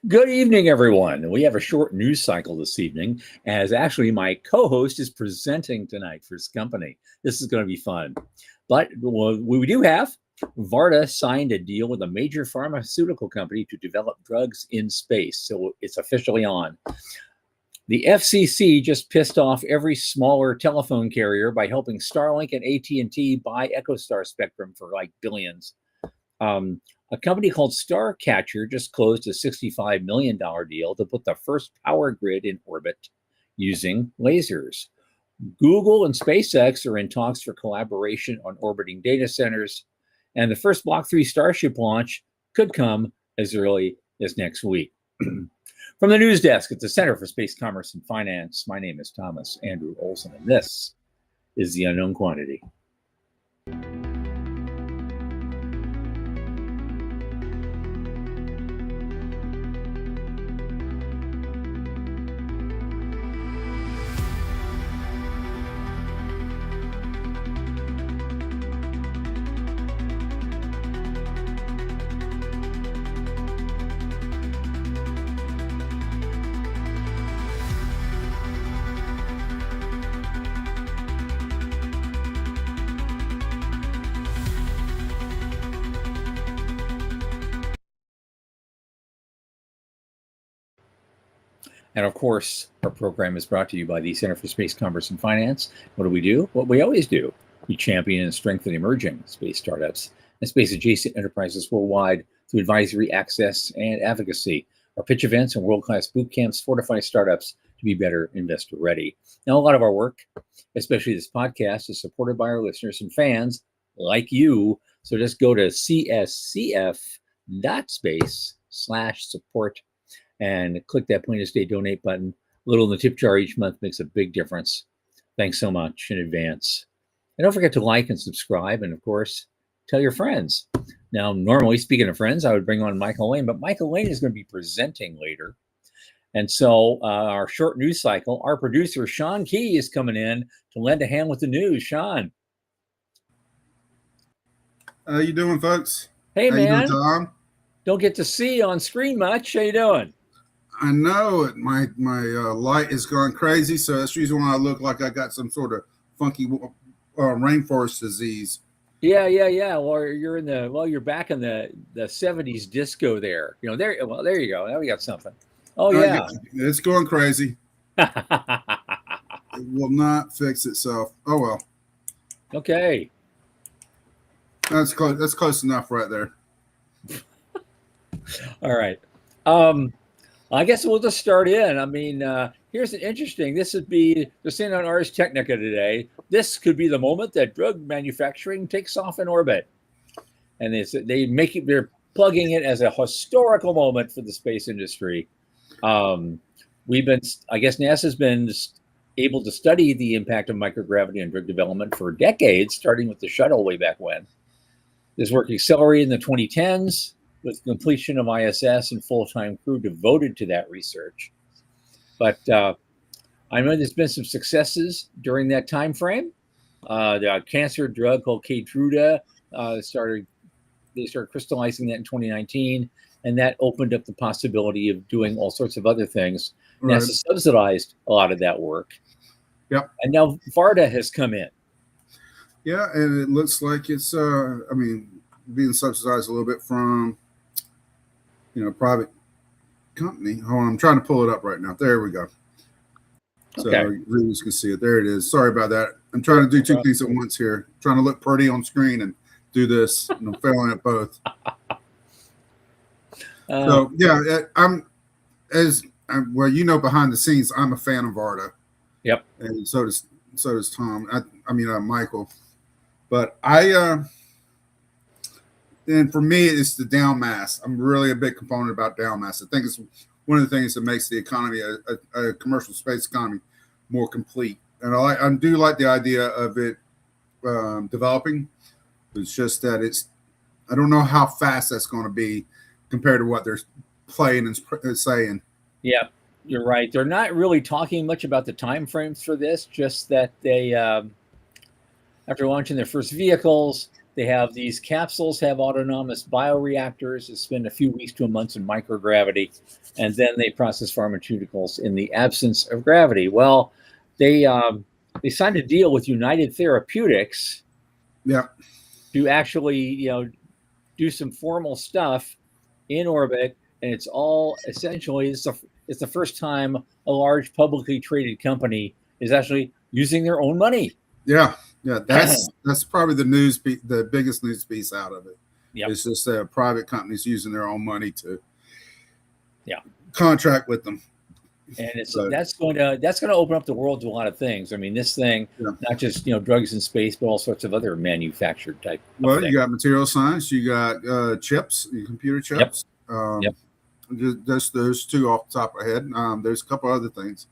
Good evening, everyone. We have a short news cycle this evening, as actually my co-host is presenting tonight for his company. This is going to be fun. But what we do have, Varda signed a deal with a major pharmaceutical company to develop drugs in space. So it's officially on. The FCC just pissed off every smaller telephone carrier by helping Starlink and AT&T buy EchoStar spectrum for like billions. A company called Starcatcher just closed a $65 million deal to put the first power grid in orbit using lasers. Google and SpaceX are in talks for collaboration on orbiting data centers, and the first Block 3 Starship launch could come as early as next week. From the news desk at the Center for Space Commerce and Finance, my name is Thomas Andrew Olson, and this is The Unknown Quantity. And of course, our program is brought to you by the Center for Space Commerce and Finance. What do? What we always do. We champion and strengthen emerging space startups and space adjacent enterprises worldwide through advisory, access, and advocacy. Our pitch events and world-class boot camps fortify startups to be better investor ready. Now, a lot of our work, especially this podcast, is supported by our listeners and fans like you. So just go to cscf.space/support and click that Plain as Day donate button. A little in the tip jar each month makes a big difference. Thanks so much in advance. And don't forget to like and subscribe, and of course, tell your friends. Now, normally, speaking of friends, I would bring on Michael Laine, but Michael Laine is going to be presenting later. And so our short news cycle, our producer, Sean Key, is coming in to lend a hand with the news. Sean. How you doing, folks? Hey, How man. You doing, Tom? Don't get to see you on screen much. How you doing? I know it. My light is going crazy, so that's the reason why I look like I got some sort of funky rainforest disease. Yeah. Well, you're back in the 70s disco there. There you go. Now we got something. Oh yeah. It's going crazy. It will not fix itself. Oh well. Okay. That's close. That's close enough right there. All right. I guess we'll just start in. I mean, here's an interesting. This would be they're saying on Ars Technica today. This could be the moment that drug manufacturing takes off in orbit, and they're plugging it as a historical moment for the space industry. I guess NASA's been able to study the impact of microgravity on drug development for decades, starting with the shuttle way back when. This work accelerated in the 2010s. With completion of ISS and full-time crew devoted to that research. But I know there's been some successes during that time frame. The cancer drug called Keytruda started crystallizing that in 2019, and that opened up the possibility of doing all sorts of other things. Right. NASA subsidized a lot of that work. Yep. And now Varda has come in. Yeah, and it looks like it's being subsidized a little bit from private company. Hold on, I'm trying to pull it up right now. There we go. Okay. So readers can see it. There it is. Sorry about that. I'm trying to do two things at once here. I'm trying to look pretty on screen and do this, and I'm failing at both. So yeah, behind the scenes, I'm a fan of Varda. Yep. And so does Tom. Michael. But and for me, it's the down mass. I'm really a big component about down mass. I think it's one of the things that makes the economy, a commercial space economy, more complete. And I do like the idea of it developing. It's just that I don't know how fast that's going to be compared to what they're playing and saying. Yeah, you're right. They're not really talking much about the time frames for this, just that they, after launching their first vehicles, They have these capsules have autonomous bioreactors that spend a few weeks to a month in microgravity, and then they process pharmaceuticals in the absence of gravity. Well, they signed a deal with United Therapeutics Yeah. to actually, do some formal stuff in orbit, and it's all essentially it's the first time a large publicly traded company is actually using their own money. Yeah. Yeah. That's probably the biggest news piece out of it. Yep. It's just private companies using their own money to contract with them. And that's going to open up the world to a lot of things. I mean, this thing, not just drugs in space, but all sorts of other manufactured type. Well, you got material science, you got chips, computer chips. Yep. Just those two off the top of my head. There's a couple other things,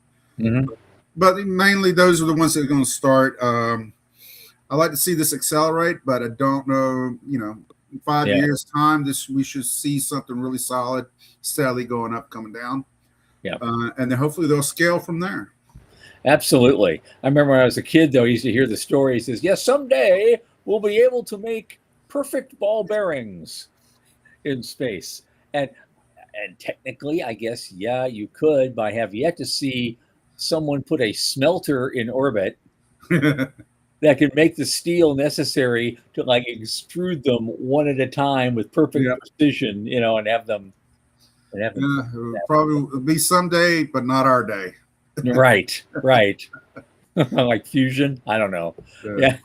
but mainly those are the ones that are going to start. I like to see this accelerate, but I don't know. In 5 years' time, we should see something really solid, steadily going up, coming down. Yeah, and then hopefully they'll scale from there. Absolutely. I remember when I was a kid, though, I used to hear the story. He says, yes, someday we'll be able to make perfect ball bearings in space. And technically, I guess, you could, but I have yet to see someone put a smelter in orbit that could make the steel necessary to extrude them one at a time with perfect precision, and have them. It will probably be someday, but not our day. Right. Like fusion. I don't know. Yeah.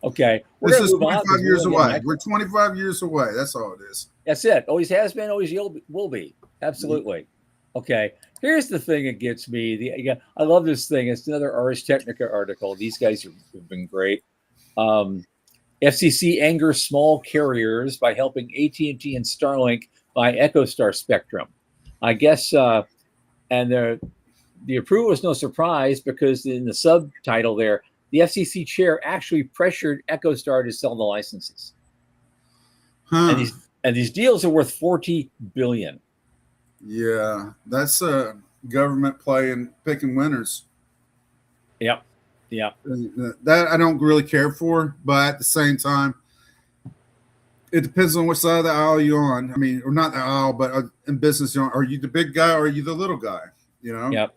Okay. This is 25 years away. We're 25 years away. That's all it is. That's it. Always has been, always will be. Absolutely. Okay. Here's the thing that gets me. I love this thing. It's another Ars Technica article. These guys have been great. FCC angers small carriers by helping AT&T and Starlink by EchoStar spectrum. I guess, and the approval was no surprise because in the subtitle there, the FCC chair actually pressured EchoStar to sell the licenses. And these deals are worth $40 billion. Yeah, that's a government play and picking winners. Yep. That I don't really care for, but at the same time, it depends on which side of the aisle you're on. I mean, or not the aisle, but in business, are you the big guy or are you the little guy? Yep.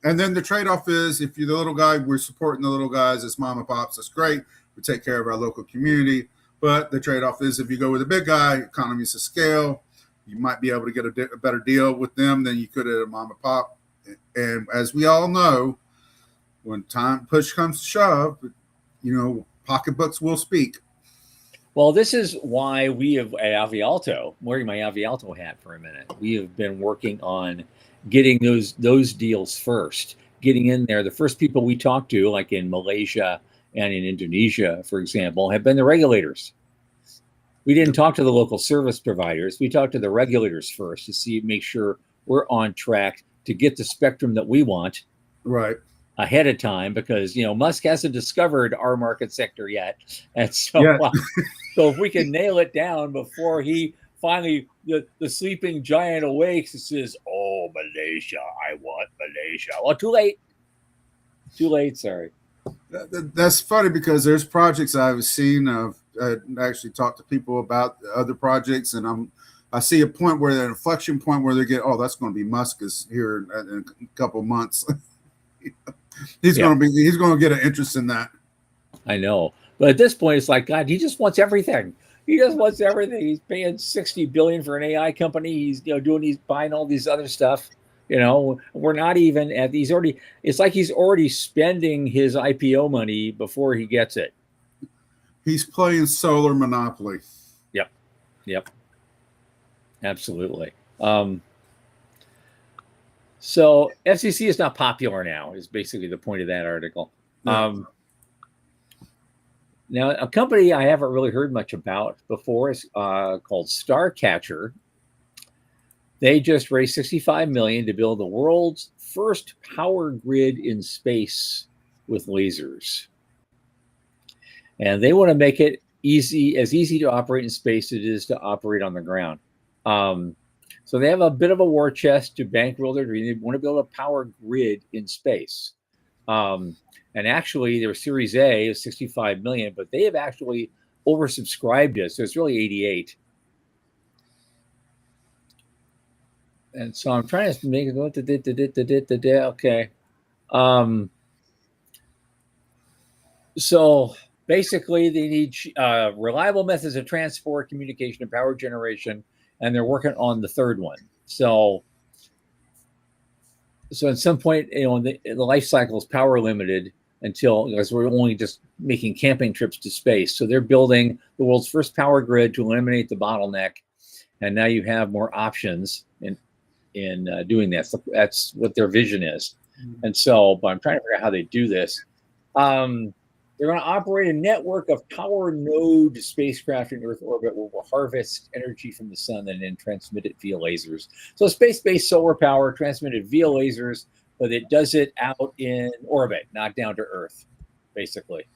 And then the trade-off is, if you're the little guy, we're supporting the little guys as mom and pops. That's great. We take care of our local community. But the trade-off is, if you go with a big guy, economies of scale, you might be able to get a better deal with them than you could at a mom and pop. And as we all know, when push comes to shove, pocketbooks will speak. Well, this is why we have at Avialto, wearing my Avialto hat for a minute, we have been working on getting those deals first, getting in there. The first people we talked to, like in Malaysia and in Indonesia, for example, have been the regulators. We didn't talk to the local service providers. We talked to the regulators first to make sure we're on track to get the spectrum that we want. Right. Ahead of time, because Musk hasn't discovered our market sector yet, and so so if we can nail it down before he finally the sleeping giant awakes and says, "Oh, Malaysia, I want Malaysia." Well, too late. Sorry. That's funny because there's projects I've seen. I actually talked to people about other projects, and I see a point where an inflection point where they get, oh, that's going to be Musk is here in a couple months. He's going to get an interest in that. I know, but at this point, it's like, God, he just wants everything. He's paying $60 billion for an AI company. He's he's buying all these other stuff. We're not even at it's like he's already spending his IPO money before he gets it. He's playing solar monopoly. Yep. Absolutely. So FCC is not popular now, is basically the point of that article. Yeah. Now, a company I haven't really heard much about before is called Starcatcher. They just raised $65 million to build the world's first power grid in space with lasers. And they want to make it as easy to operate in space as it is to operate on the ground. So they have a bit of a war chest to bankroll their dream. They want to build a power grid in space. And actually, their Series A is $65 million, but they have actually oversubscribed it, so it's really 88. And so I'm trying to make it go. Okay. So basically, they need reliable methods of transport, communication, and power generation, and they're working on the third one. So at some point, the life cycle is power limited until, because we're only just making camping trips to space. So they're building the world's first power grid to eliminate the bottleneck, and now you have more options in doing that. So that's what their vision is. And so, but I'm trying to figure out how they do this. They're going to operate a network of power node spacecraft in Earth orbit where we'll harvest energy from the sun and then transmit it via lasers. So space-based solar power transmitted via lasers, but it does it out in orbit, not down to Earth, basically.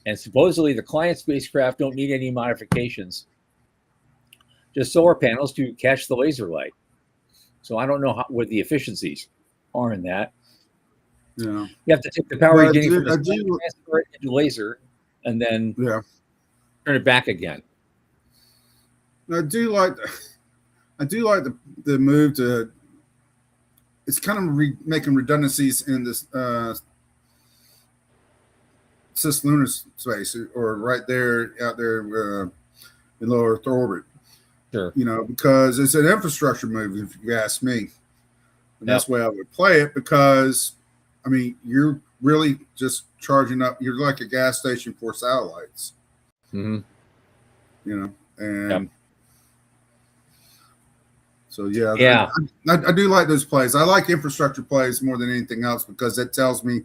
And supposedly the client spacecraft don't need any modifications, just solar panels to catch the laser light. So I don't know what the efficiencies are in that. Yeah. You have to take the power you're getting from the sun, transfer it into laser, and then turn it back again. I do like the move to. It's kind of making redundancies in this cislunar space, or right there out there in low Earth orbit. Sure. Because it's an infrastructure move, if you ask me. And that's the way I would play it, because I mean, you're really just charging up. You're like a gas station for satellites. Mm-hmm. And so I do like those plays. I like infrastructure plays more than anything else, because it tells me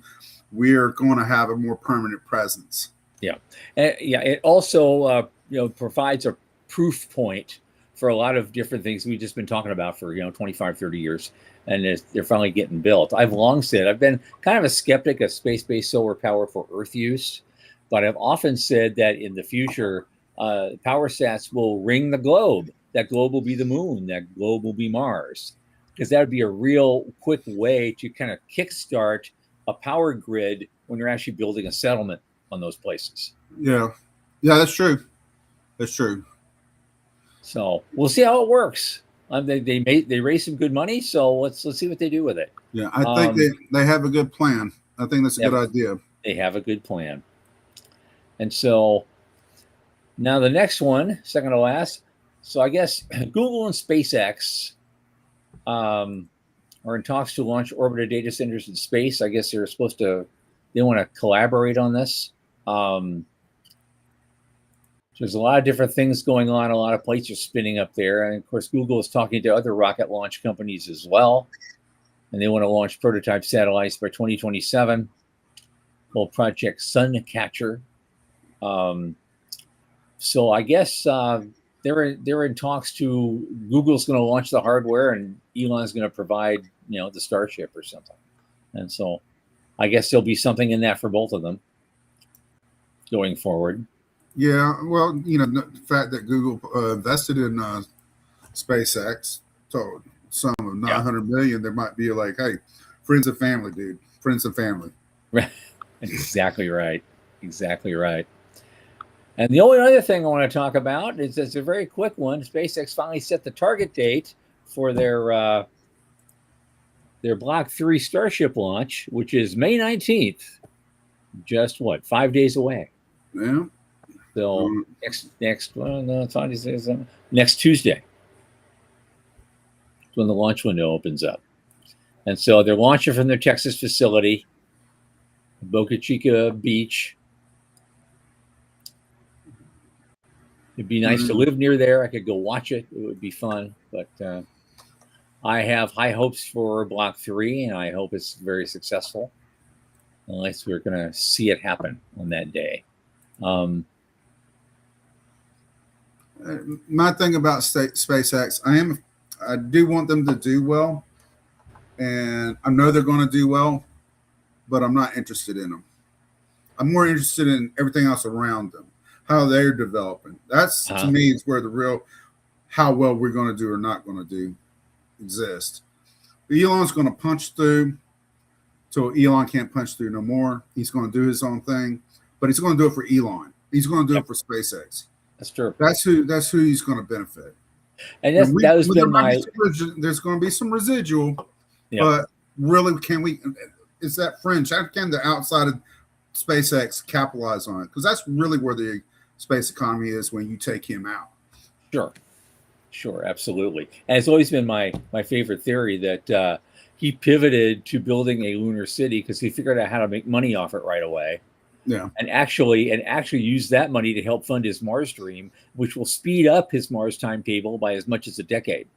we're going to have a more permanent presence. Yeah, it also provides a proof point for a lot of different things we've just been talking about for 25, 30 years. And they're finally getting built. I've long said, I've been kind of a skeptic of space-based solar power for Earth use, but I've often said that in the future, power stats will ring the globe. That globe will be the moon. That globe will be Mars, because that would be a real quick way to kind of kickstart a power grid when you're actually building a settlement on those places. Yeah, that's true. That's true. So we'll see how it works. They raised some good money, so let's see what they do with it. Yeah, I think they have a good plan. I think that's a good idea. They have a good plan. And so now the next one, second to last. So I guess Google and SpaceX are in talks to launch orbital data centers in space. I guess they want to collaborate on this. There's a lot of different things going on. A lot of plates are spinning up there. And of course, Google is talking to other rocket launch companies as well. And they want to launch prototype satellites by 2027 called Project Suncatcher. So I guess they're in talks to, Google's going to launch the hardware and Elon's going to provide, the Starship or something. And so I guess there'll be something in that for both of them going forward. Yeah, well, the fact that Google invested in SpaceX, so some of $900 million, there might be like, hey, friends and family, dude, friends and family. Right. Exactly right. Exactly right. And the only other thing I want to talk about is it's a very quick one. SpaceX finally set the target date for their Block 3 Starship launch, which is May 19th. Just 5 days away. Yeah. So next Tuesday is when the launch window opens up. And so they're launching from their Texas facility, Boca Chica Beach. It'd be nice to live near there. I could go watch it. It would be fun. But I have high hopes for Block 3, and I hope it's very successful. Unless we're going to see it happen on that day. My thing about SpaceX, I do want them to do well, and I know they're going to do well, but I'm not interested in them. I'm more interested in everything else around them, how they're developing. That's to me is where the real how well we're going to do or not going to do exist. Elon's going to punch through till Elon can't punch through no more. He's going to do his own thing, but he's going to do it for Elon. He's going to do Yep. it for SpaceX. That's true. That's who he's going to benefit. And that has been my. There's going to be some residual, Yeah. but really, can we? Is that fringe? How can the outside of SpaceX capitalize on it? Because that's really where the space economy is when you take him out. Sure, absolutely. And it's always been my favorite theory that he pivoted to building a lunar city because he figured out how to make money off it right away. Yeah, and actually use that money to help fund his Mars dream, which will speed up his Mars timetable by as much as a decade.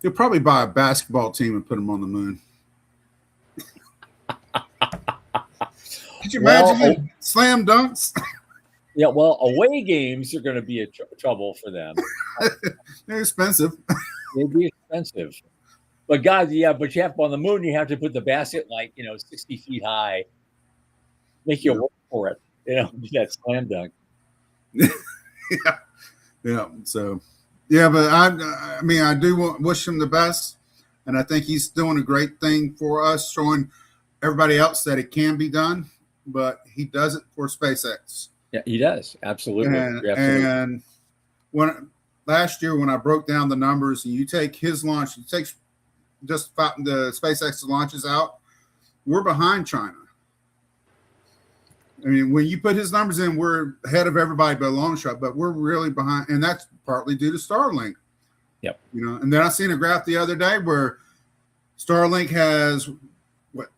he'll probably buy a basketball team and put them on the moon. Could you imagine slam dunks? Yeah, well, away games are going to be trouble for them. They're expensive. They'd be expensive. But God, yeah, but you have on the moon, you have to put the basket 60 feet high. Make you work for it, that slam dunk. Yeah. So, yeah, but I mean, I do wish him the best, and I think he's doing a great thing for us, showing everybody else that it can be done. But he does it for SpaceX. Yeah, he does. Absolutely. And last year when I broke down the numbers, and you take his launch, you take just the SpaceX launches out, we're behind China. I mean, when you put his numbers in, we're ahead of everybody by a long shot, but we're really behind, and that's partly due to Starlink. Yep. And then I seen a graph the other day where Starlink has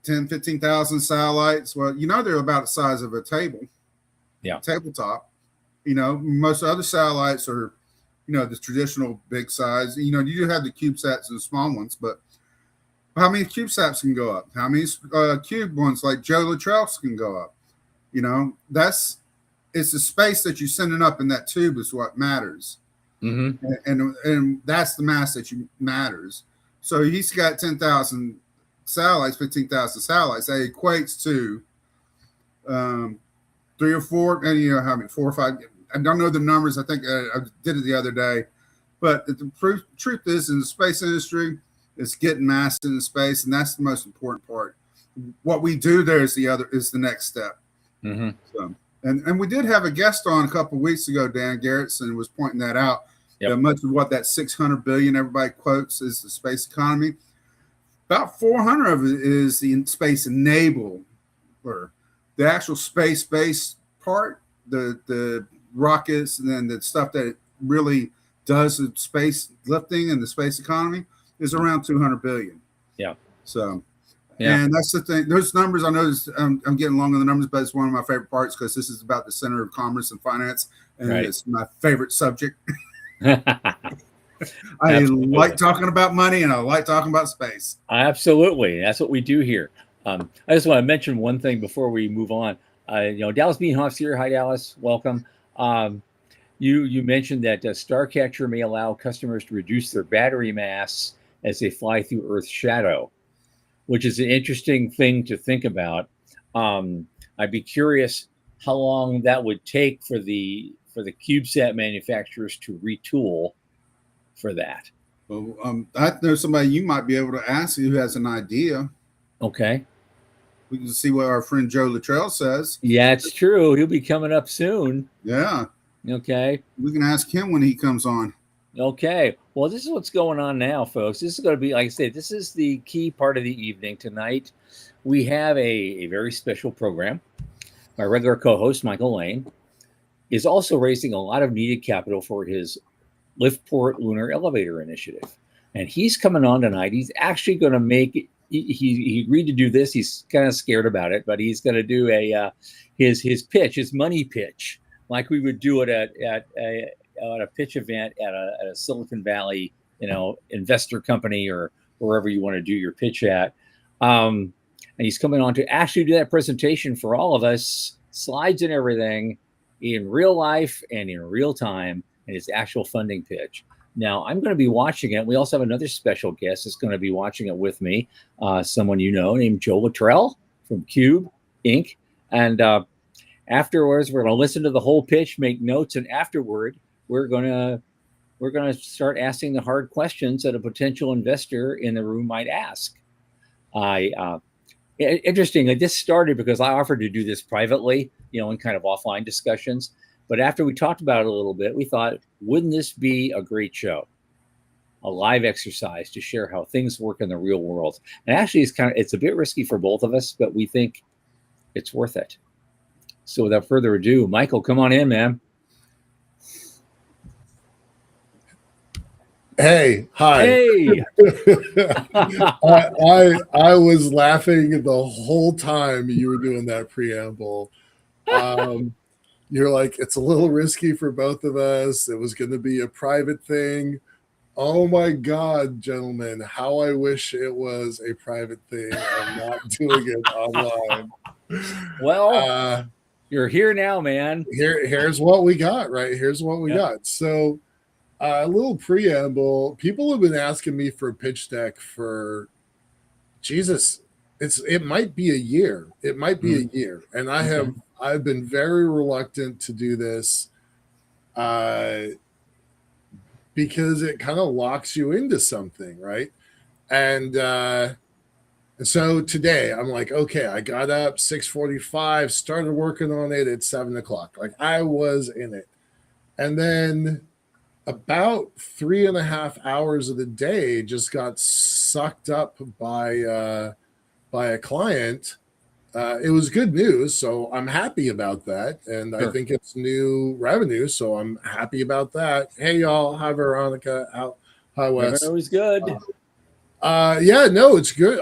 15,000 satellites. Well, they're about the size of a table. Yeah. Tabletop. Most other satellites are, the traditional big size. You do have the CubeSats and the small ones, but how many CubeSats can go up? How many cube ones like Joe Luttrell's can go up? It's the space that you're sending up in that tube is what matters. Mm-hmm. And that's the mass that matters. So he's got 10,000 satellites, 15,000 satellites. That equates to 3 or 4, and how many, 4 or 5. I don't know the numbers. I think I did it the other day. But the truth is, in the space industry, it's getting mass into space, and that's the most important part. What we do there is the next step. Mm-hmm. So, and we did have a guest on a couple of weeks ago, Dan Garrettson was pointing that out. Yep. Much of what that 600 billion everybody quotes is the space economy. About 400 of it is the space enabler, the actual space-based part, the rockets, and then the stuff that really does the space lifting and the space economy is around 200 billion. Yeah. So. Yeah. And that's the thing. Those numbers, I know I'm getting long on the numbers, but it's one of my favorite parts because this is about the center of commerce and finance, and It's my favorite subject. I like talking about money, and I like talking about space. Absolutely. That's what we do here. I just want to mention one thing before we move on. Dallas Beanhoff's here. Hi, Dallas. Welcome. You mentioned that Starcatcher may allow customers to reduce their battery mass as they fly through Earth's shadow, which is an interesting thing to think about. I'd be curious how long that would take for the CubeSat manufacturers to retool for that. Well, I know somebody you might be able to ask who has an idea. Okay. We can see what our friend Joe Luttrell says. Yeah, it's true. He'll be coming up soon. Yeah. Okay. We can ask him when he comes on. Okay. Well, this is what's going on now, folks. This is going to be, like I said, this is the key part of the evening tonight. We have a very special program. My regular co-host, Michael Laine, is also raising a lot of needed capital for his Liftport Lunar Elevator Initiative. And he's coming on tonight. He's actually going to make, he agreed to do this. He's kind of scared about it, but he's going to do his pitch, his money pitch, like we would do it at a pitch event at a Silicon Valley, investor company or wherever you want to do your pitch at. And he's coming on to actually do that presentation for all of us, slides and everything, in real life and in real time, and his actual funding pitch. Now, I'm going to be watching it. We also have another special guest that's going to be watching it with me, someone named Joe Luttrell from Cube Inc. And afterwards, we're going to listen to the whole pitch, make notes, and afterward, we're going to start asking the hard questions that a potential investor in the room might ask. Interestingly, this started because I offered to do this privately in kind of offline discussions. But after we talked about it a little bit, we thought, wouldn't this be a great show? A live exercise to share how things work in the real world. And actually, it's a bit risky for both of us, but we think it's worth it. So without further ado, Michael, come on in, man. Hey, hi. Hey. I was laughing the whole time you were doing that preamble. You're like, it's a little risky for both of us. It was going to be a private thing. Oh my God, gentlemen, how I wish it was a private thing. I'm not doing it online. Well, you're here now, man. Here's what we got, right? Here's what we got. So a little preamble. People have been asking me for a pitch deck for Jesus. It might be a year. It might be a year. And I've been very reluctant to do this because it kind of locks you into something, right? And so today I'm like, okay, I got up 6:45, started working on it at 7:00. Like I was in it. And then about 3.5 hours of the day just got sucked up by a client. It was good news, so I'm happy about that, and sure. I think it's new revenue, so I'm happy about that. Hey, y'all, hi Veronica, hi Wes. It was good. Yeah, no, it's good.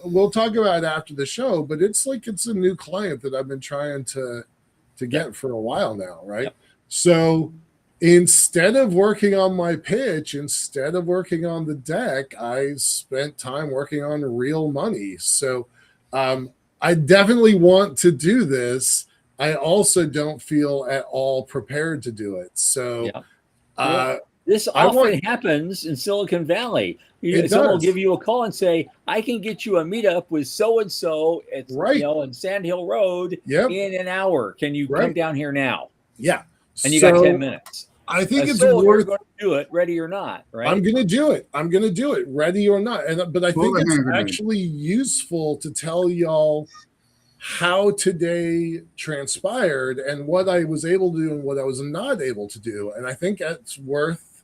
We'll talk about it after the show, but it's a new client that I've been trying to get for a while now, right? Yep. So instead of working on my pitch, instead of working on the deck, I spent time working on real money. So I definitely want to do this. I also don't feel at all prepared to do it. So this often happens in Silicon Valley. Someone will give you a call and say, I can get you a meetup with so-and-so at in Sand Hill Road in an hour. Can you come down here now? Yeah. And you got 10 minutes. I think it's worth going to do it, ready or not, right? I'm going to do it. Ready or not. But I think it's actually useful to tell y'all how today transpired and what I was able to do and what I was not able to do. And I think it's worth,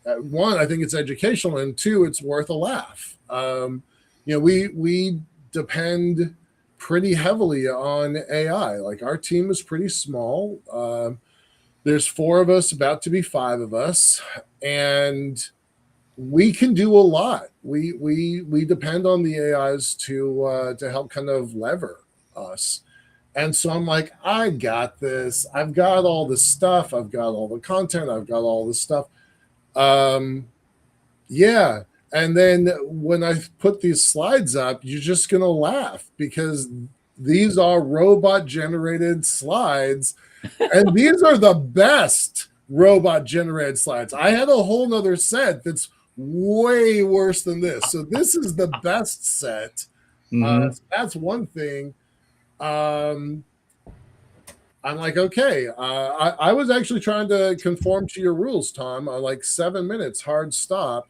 one, I think it's educational, and two, it's worth a laugh. We depend pretty heavily on AI. Like our team is pretty small. There's 4 of us, about to be 5 of us, and we can do a lot. We depend on the AIs to help kind of lever us. And so I'm like, I got this. I've got all the stuff. I've got all the content. I've got all the stuff. Yeah. And then when I put these slides up, you're just going to laugh because these are robot generated slides. And these are the best robot generated slides. I had a whole nother set that's way worse than this. So this is the best set. So that's one thing. I'm like, okay. I was actually trying to conform to your rules, Tom. Like 7 minutes, hard stop.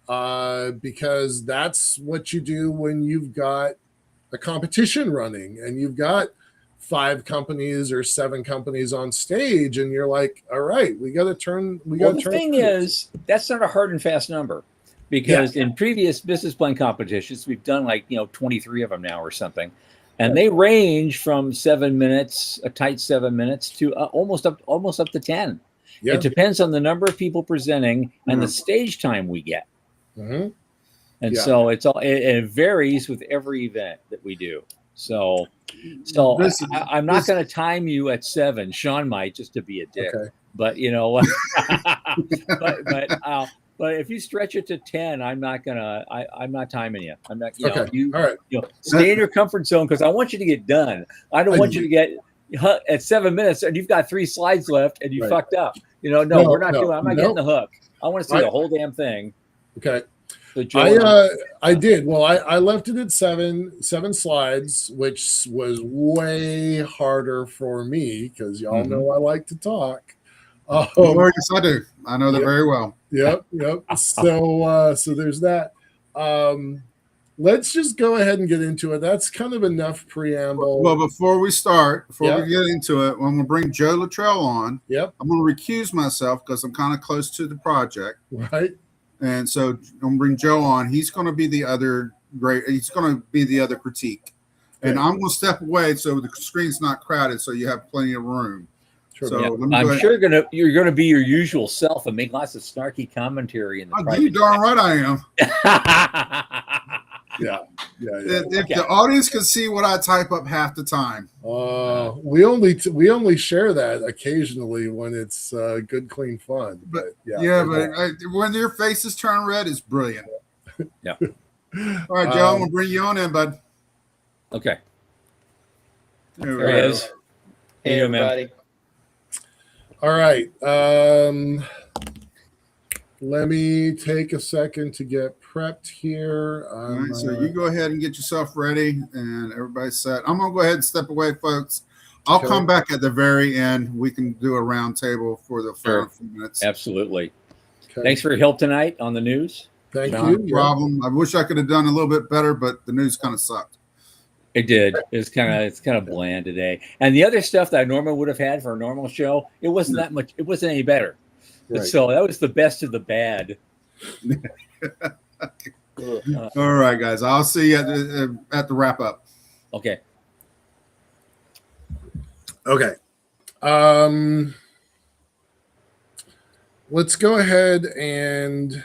Because that's what you do when you've got a competition running and you've got 5 companies or 7 companies on stage, and you're like, all right, we got to turn. The thing is, that's not a hard and fast number, because in previous business plan competitions, we've done 23 of them now or something, and they range from 7 minutes, a tight 7 minutes, to almost up to 10. Yeah. It depends on the number of people presenting and the stage time we get. And so it varies with every event that we do. So I'm not going to time you at 7. Sean might, just to be a dick. Okay. But but if you stretch it to 10, I'm not timing you. I'm not. All right. Stay in your comfort zone, because I want you to get done. I don't want you to get at 7 minutes and you've got 3 slides left and you fucked up. I'm not getting the hook. I want to see the whole damn thing. Okay. I did. Well, I left it at 7 slides, which was way harder for me because y'all know I like to talk. Yes, I do. I know that very well. Yep. So there's that. let's just go ahead and get into it. That's kind of enough preamble. Well, before we get into it, I'm going to bring Joe Luttrell on. Yep. I'm going to recuse myself because I'm kind of close to the project. Right. And so I'm going to bring Joe on. He's going to be the other critique. And I'm going to step away so the screen's not crowded, so you have plenty of room. Sure. So I'm sure you're gonna be your usual self and make lots of snarky commentary in the you darn right I am. Yeah. If the audience could see what I type up half the time. We only share that occasionally when it's good, clean fun. But when your faces turn red, it's brilliant. Yeah. All right, Joe, I'm gonna bring you on in, bud. Okay. There he is. Hey, everybody. All right. Let me take a second to get prepped here. All right, so you go ahead and get yourself ready, and everybody's set. I'm gonna go ahead and step away, folks. I'll come back at the very end. We can do a round table for the final few minutes. Absolutely. Okay. Thanks for your help tonight on the news. Thank you. No problem. I wish I could have done a little bit better, but the news kind of sucked. It did. It's kind of bland today. And the other stuff that I normally would have had for a normal show, it wasn't that much. It wasn't any better. Right. So that was the best of the bad. All right, guys. I'll see you at the wrap up. Okay. Okay. Let's go ahead and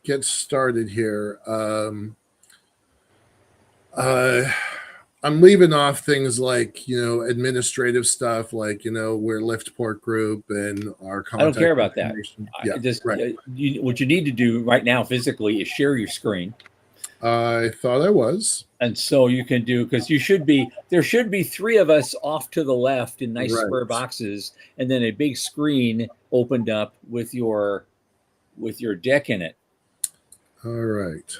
get started here. I'm leaving off things like, administrative stuff, like, we're Lift Port Group and our contact. I don't care about that. Yeah, what you need to do right now physically is share your screen. I thought I was. And so you can do, because there should be three of us off to the left in nice square boxes, and then a big screen opened up with your deck in it. All right.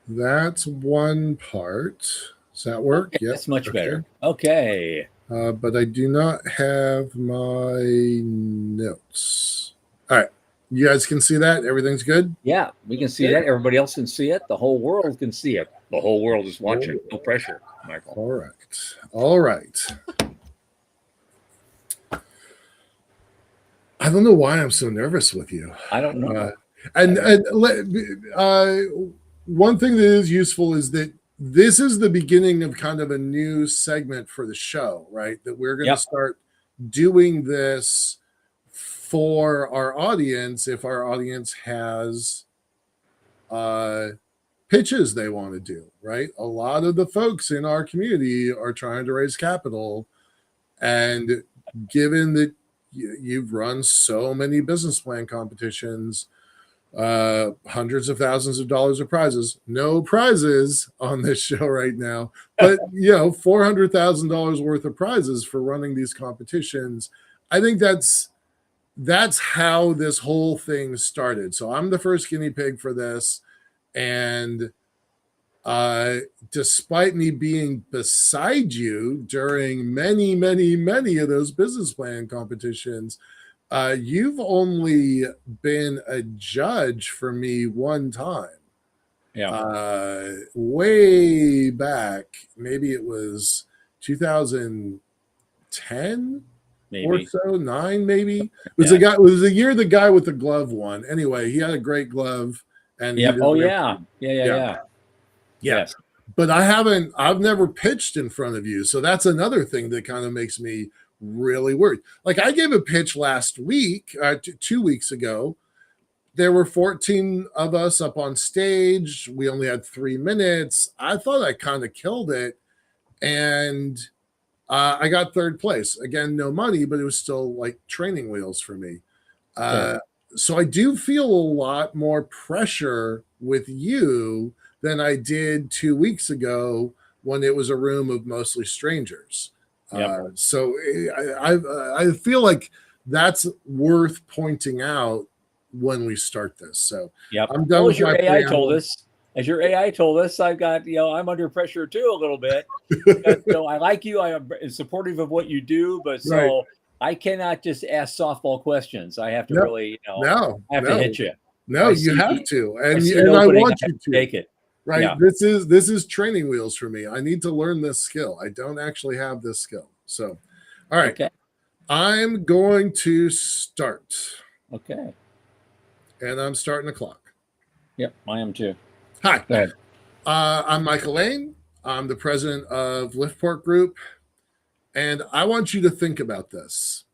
That's one part. Does that work? Okay, that's much better. Okay. But I do not have my notes. All right. You guys can see that? Everything's good? Yeah, we can see that. Everybody else can see it. The whole world can see it. The whole world is watching. No pressure, Michael. All right. I don't know why I'm so nervous with you. I don't know. One thing that is useful is that this is the beginning of kind of a new segment for the show, right? That we're going to start doing this for our audience if our audience has pitches they want to do, right? A lot of the folks in our community are trying to raise capital, and given that you've run so many business plan competitions, hundreds of thousands of dollars of prizes, no prizes on this show right now, but $400,000 worth of prizes for running these competitions. I think that's how this whole thing started. So I'm the first guinea pig for this, and despite me being beside you during many of those business plan competitions, you've only been a judge for me one time. Yeah. Way back, maybe it was 2010 or so, 9 maybe. It was it was the year the guy with the glove won. Anyway, he had a great glove. And Yes. But I've never pitched in front of you. So that's another thing that kind of makes me really worried. Like, I gave a pitch last week, 2 weeks ago. There were 14 of us up on stage. We only had 3 minutes. I thought I kind of killed it. And I got third place. Again, no money, but it was still like training wheels for me. So I do feel a lot more pressure with you than I did 2 weeks ago when it was a room of mostly strangers. So I feel like that's worth pointing out when we start this. So I'm done with my AI told us. As your AI told us, I've got, I'm under pressure too a little bit. I like you. I am supportive of what you do, but I cannot just ask softball questions. I have to really, I have to hit you. No, I you see, have to, I and see an I opening, want I you have to. take it. Right. Yeah. This is training wheels for me. I need to learn this skill. I don't actually have this skill. So, all right. Okay. I'm going to start. Okay. And I'm starting the clock. Yep, I am too. Hi. Go ahead. I'm Michael Laine. I'm the president of Liftport Group. And I want you to think about this.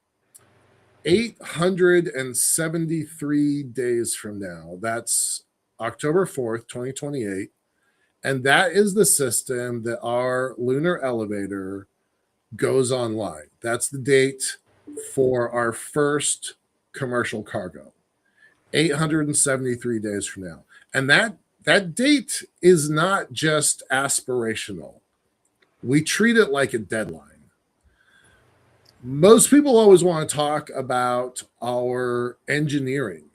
873 days from now, that's October 4th, 2028. And that is the system that our lunar elevator goes online. That's the date for our first commercial cargo. 873 days from now. And that date is not just aspirational. We treat it like a deadline. Most people always want to talk about our engineering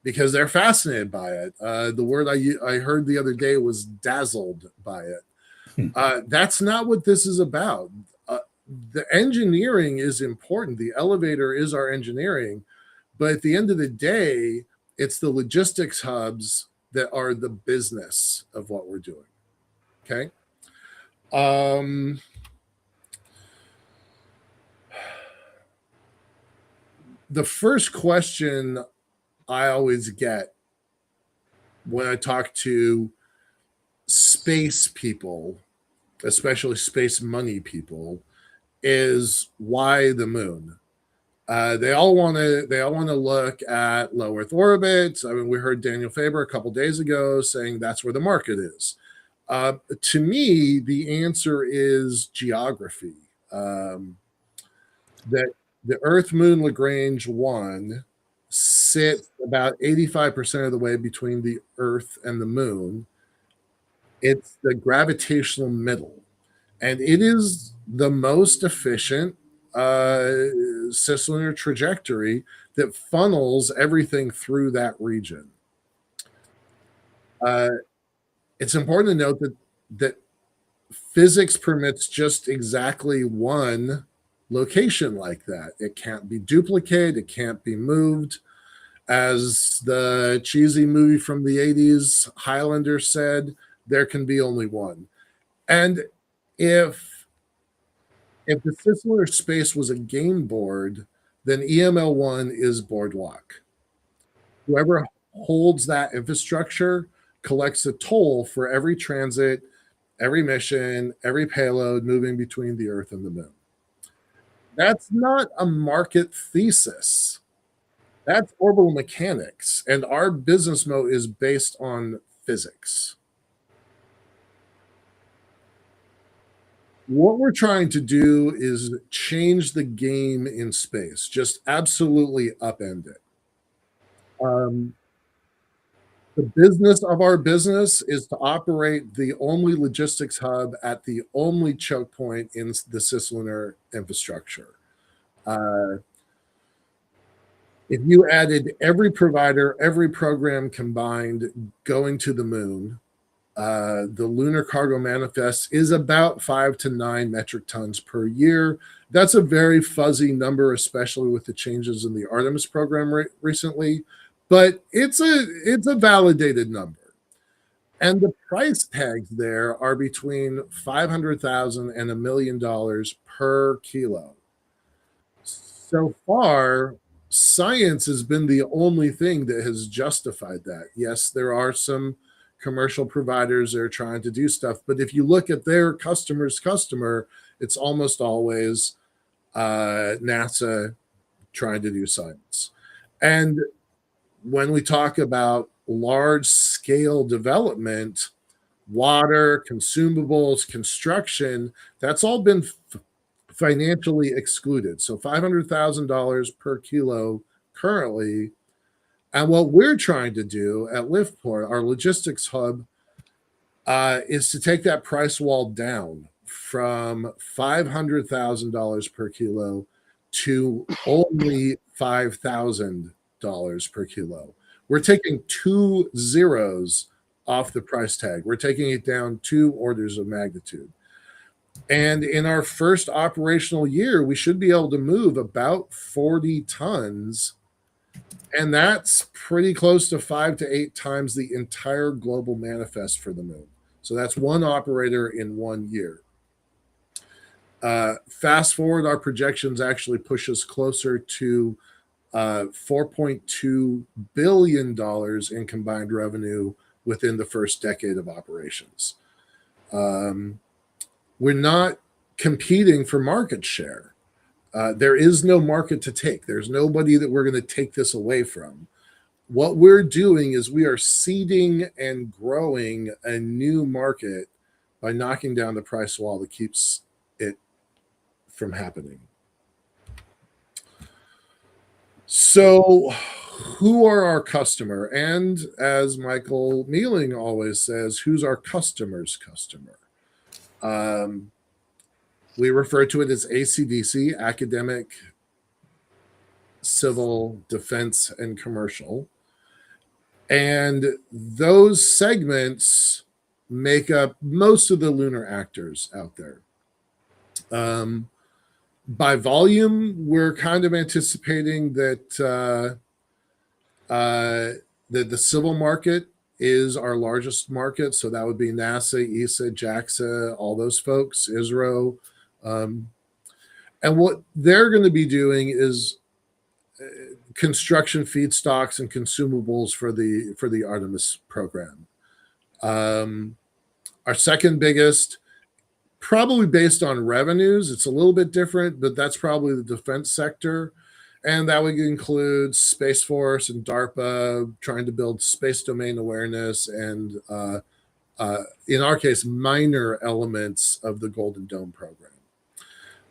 because they're fascinated by it. The word I heard the other day was dazzled by it. That's not what this is about. The engineering is important. The elevator is our engineering. But at the end of the day, it's the logistics hubs that are the business of what we're doing. Okay. The first question I always get when I talk to space people, especially space money people, is why the moon? They all want to look at low Earth orbit. I mean, we heard Daniel Faber a couple days ago saying that's where the market is. To me, the answer is geography. That the Earth Moon Lagrange 1 sits about 85% of the way between the Earth and the Moon. It's the gravitational middle, and it is the most efficient cislunar trajectory that funnels everything through that region. It's important to note that physics permits just exactly one location like that. It can't be duplicated. It can't be moved. As the cheesy movie from the 80s, Highlander said, there can be only one. And if the cislunar space was a game board, then EML1 is Boardwalk. Whoever holds that infrastructure collects a toll for every transit, every mission, every payload moving between the Earth and the Moon. That's not a market thesis. That's orbital mechanics, and our business mode is based on physics. What we're trying to do is change the game in space, just absolutely upend it. The business of our business is to operate the only logistics hub at the only choke point in the cislunar infrastructure. If you added every provider, every program combined going to the moon, the lunar cargo manifest is about 5 to 9 metric tons per year. That's a very fuzzy number, especially with the changes in the Artemis program recently, but it's a validated number. And the price tags there are between $500,000 and $1 million per kilo. So far, science has been the only thing that has justified that. Yes, there are some commercial providers that are trying to do stuff, but if you look at their customer's customer, it's almost always NASA trying to do science. And when we talk about large scale development, water, consumables, construction, that's all been financially excluded. So $500,000 per kilo currently. And what we're trying to do at Liftport, our logistics hub, is to take that price wall down from $500,000 per kilo to only $5,000 per kilo. We're taking 2 zeros off the price tag. We're taking it down 2 orders of magnitude. And in our first operational year, we should be able to move about 40 tons And that's pretty close to 5 to 8 times the entire global manifest for the moon. So that's one operator in 1 year. Fast forward, our projections actually push us closer to $4.2 billion in combined revenue within the first decade of operations. We're not competing for market share. There is no market to take. There's nobody that we're going to take this away from. What we're doing is we are seeding and growing a new market by knocking down the price wall that keeps it from happening. So, who are our customer? And as Michael Mealing always says, who's our customer's customer? We refer to it as ACDC, academic, civil, defense, and commercial. And those segments make up most of the lunar actors out there. By volume, we're kind of anticipating that the civil market is our largest market. So that would be NASA, ESA, JAXA, all those folks, ISRO. And what they're going to be doing is construction feedstocks and consumables for the Artemis program. Our second biggest, probably based on revenues, it's a little bit different, but that's probably the defense sector. And that would include Space Force and DARPA trying to build space domain awareness and, in our case, minor elements of the Golden Dome program.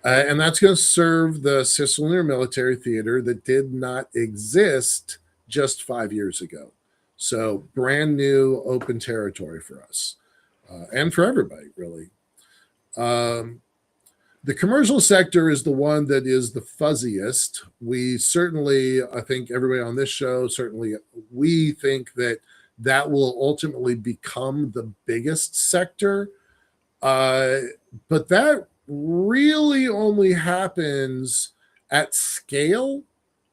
And that's going to serve the cislunar military theater that did not exist just 5 years ago. So brand new open territory for us and for everybody, really. The commercial sector is the one that is the fuzziest. We certainly, I think everybody on this show, certainly we think that will ultimately become the biggest sector. But that really only happens at scale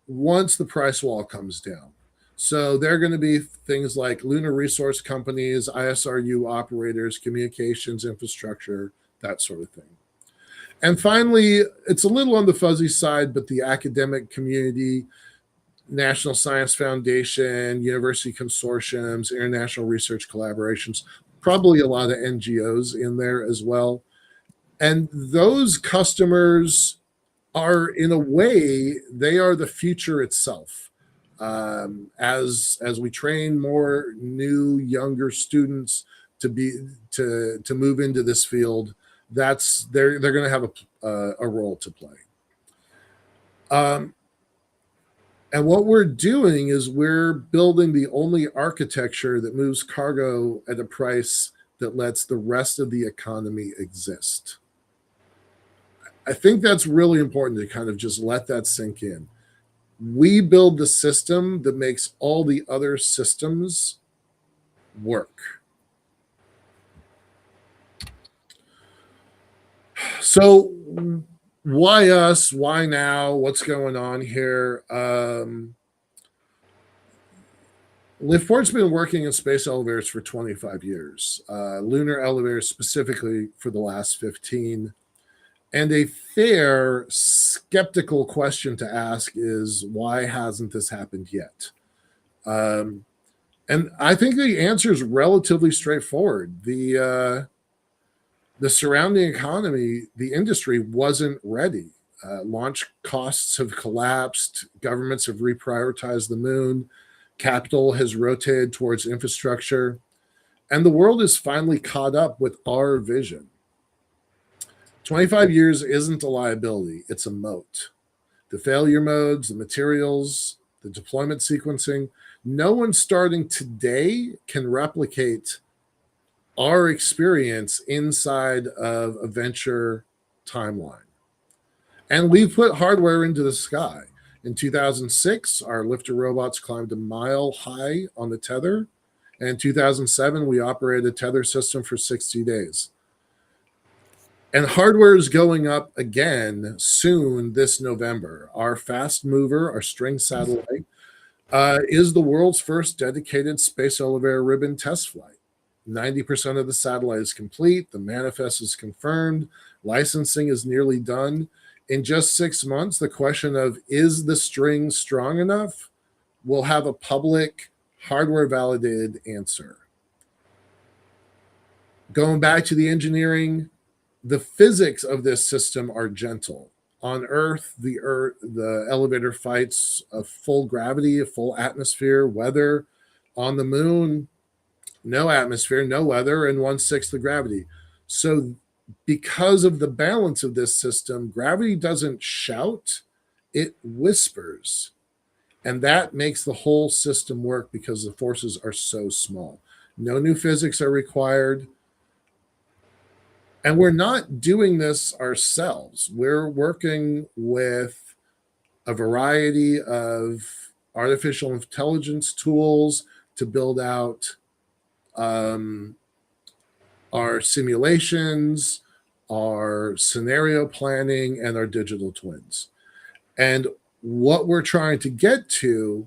once the price wall comes down. So there are going to be things like lunar resource companies, ISRU operators, communications infrastructure, that sort of thing. And finally, it's a little on the fuzzy side, but the academic community, National Science Foundation, university consortiums, international research collaborations, probably a lot of NGOs in there as well. And those customers are, in a way, they are the future itself. As we train more new, younger students to move into this field, they're going to have a role to play. And what we're doing is we're building the only architecture that moves cargo at a price that lets the rest of the economy exist. I think that's really important to kind of just let that sink in. We build the system that makes all the other systems work. So why us? Why now? What's going on here? Liftport's been working in space elevators for 25 years, lunar elevators specifically for the last 15. And a fair skeptical question to ask is, why hasn't this happened yet? And I think the answer is relatively straightforward. The surrounding economy, the industry wasn't ready. Launch costs have collapsed. Governments have reprioritized the moon. Capital has rotated towards infrastructure. And the world is finally caught up with our vision. 25 years isn't a liability, it's a moat. The failure modes, the materials, the deployment sequencing, no one starting today can replicate our experience inside of a venture timeline. And we've put hardware into the sky. In 2006, our lifter robots climbed a mile high on the tether. And in 2007, we operated a tether system for 60 days. And hardware is going up again soon this November. Our fast mover, our string satellite, Is the world's first dedicated space elevator ribbon test flight. 90% of the satellite is complete. The manifest is confirmed. Licensing is nearly done. In just 6 months, the question of is the string strong enough will have a public, hardware validated answer. Going back to the engineering, the physics of this system are gentle. On Earth, the elevator fights a full gravity, a full atmosphere, weather. On the moon, no atmosphere, no weather, and 1/6 the gravity. So because of the balance of this system, gravity doesn't shout, it whispers. And that makes the whole system work because the forces are so small. No new physics are required. And we're not doing this ourselves. We're working with a variety of artificial intelligence tools to build out our simulations, our scenario planning, and our digital twins. And what we're trying to get to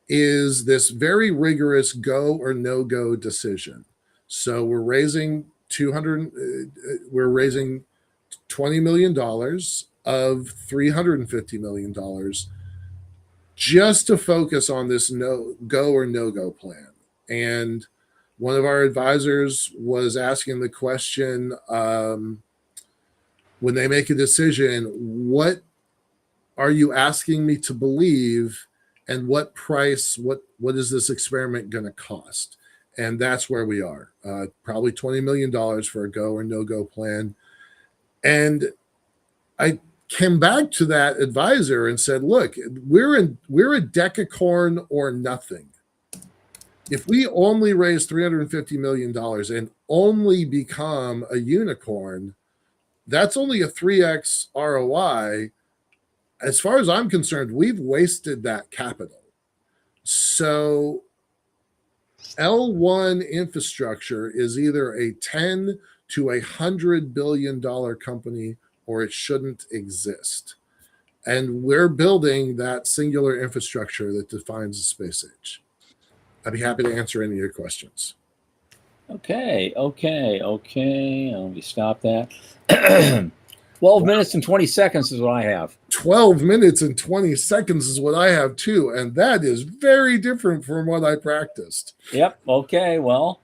is this very rigorous go or no go decision. So we're raising $20 million of $350 million just to focus on this no go or no go plan. And one of our advisors was asking the question, when they make a decision, what are you asking me to believe, and what price, what is this experiment going to cost? And that's where we are. Probably $20 million for a go or no go plan. And I came back to that advisor and said, look, we're a decacorn or nothing. If we only raise $350 million and only become a unicorn, that's only a 3x ROI. As far as I'm concerned, we've wasted that capital. So L1 infrastructure is either a 10 to $100 billion company, or it shouldn't exist. And we're building that singular infrastructure that defines the space age. I'd be happy to answer any of your questions. Okay. Let me stop that. 12 minutes and 20 seconds is what I have. 12 minutes and 20 seconds is what I have too. And that is very different from what I practiced. Yep. Okay. Well,